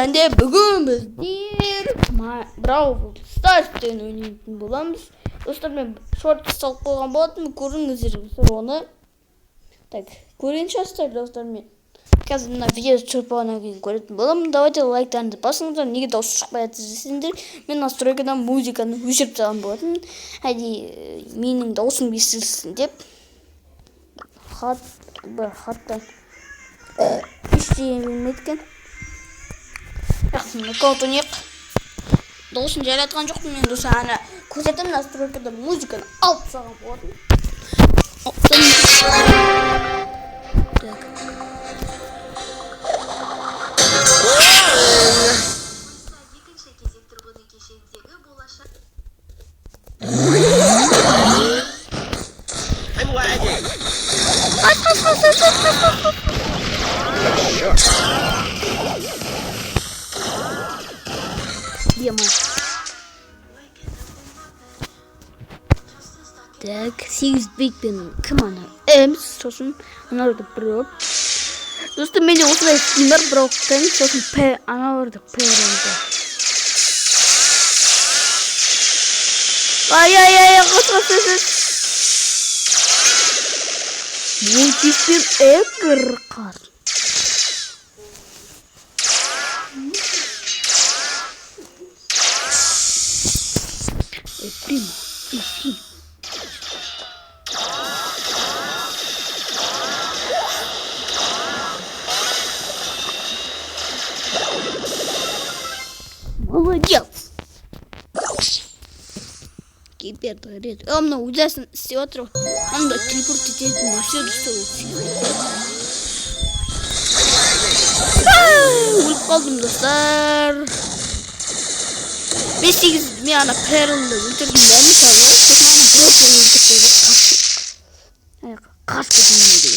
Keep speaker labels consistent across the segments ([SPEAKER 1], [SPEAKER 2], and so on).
[SPEAKER 1] Ben de bugün bir Brawl Stars'ten oynayıp bulamız. Dostlar ben short salып қойған болатынмын, көріңіздер оны. Так, көрейінші достар, мен қазір мына видео түсіріп болғаннан кейін көретін боламын. Давайте лайктарыңызды басыңыздар, неге дауыс шықпай жатыр десеңдер, мен настройкадан музыканы өшіріп тастаған болатын. Менің даусым естілсін деп. Хаттан ештеңе білмейді екен. Жақсы, нокаут ойнайық. Дауысын жайлатқан жоқпын мен достар, ана көрсетемін, настройкада музыканы алып тастаған болатын. Так, 8 бекпен кім ана? Сосын аналарды біріп. Достар, менде осылай скиндар бірауқтан, сосын аналарды пэрэнді. Қос. Мультиспен экр қар. Прямо, иси. Молодец! Теперь говорит, мына ужасно істеп отыр. Анда телепорт ететін машина ұсталып. Өліп қалдым достар. 5-8 мен ана пэрэнді өлтірген бәрін салы. Сосын ана просто өлтіріп қойды. Қаш кетімін дейді.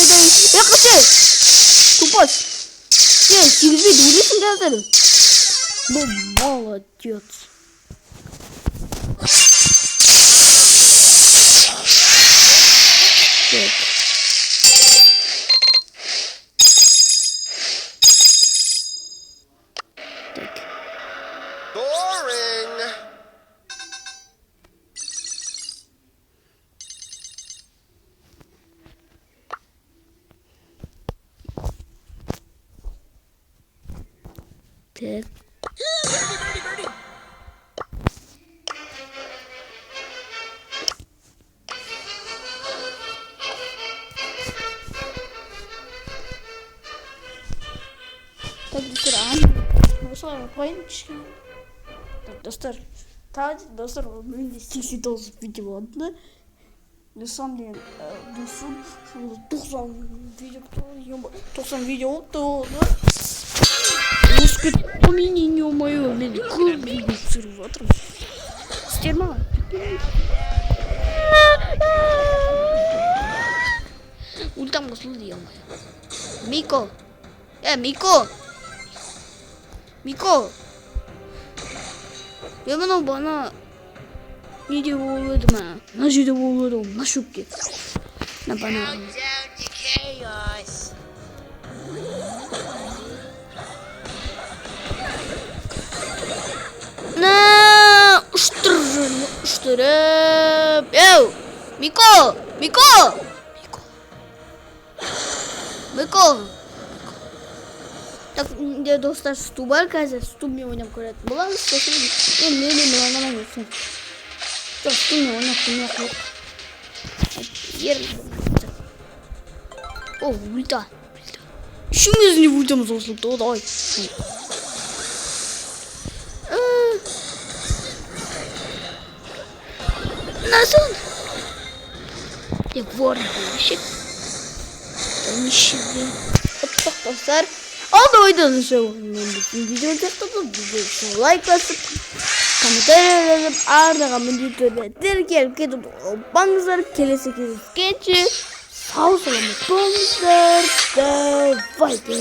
[SPEAKER 1] Дай. Қашай! Тупас! 8 бейді өлесің қазір. Бұл молодец. Так.
[SPEAKER 2] Boring.
[SPEAKER 1] Так. Достар, достар, менде 89 видео болды. На самом деле, 90 видео болды. Өскет, менен не ё-моё, мен көп видео түсіріп жатырмын. Сіздер маған ультам қосылды, ё-моё. Мико. Я мынау бана неде болып еді ма? Мына жерде болып еді ғой, мына шөпке. Мына бана. На ұштырып. Мико. Так, достар, сту бар қазір, стумен ойнап көретін боламыз. Сосын мен ойнамай өтсін. Жоқ, стумен ойнап көрмек. О, ульта. Үшімізіне ультамыз қосылды, давай. Назон. Ворон болышек. Нишеде. Оттық достар. Алды ойдан үшеу. Мен бүтін видео жақтады. Лайк басып, комментарий жазып, ардыға міндетті келіп кетіп олпаңыздар. Келесі кездескенше сау саламат болыңыздар. Давайте.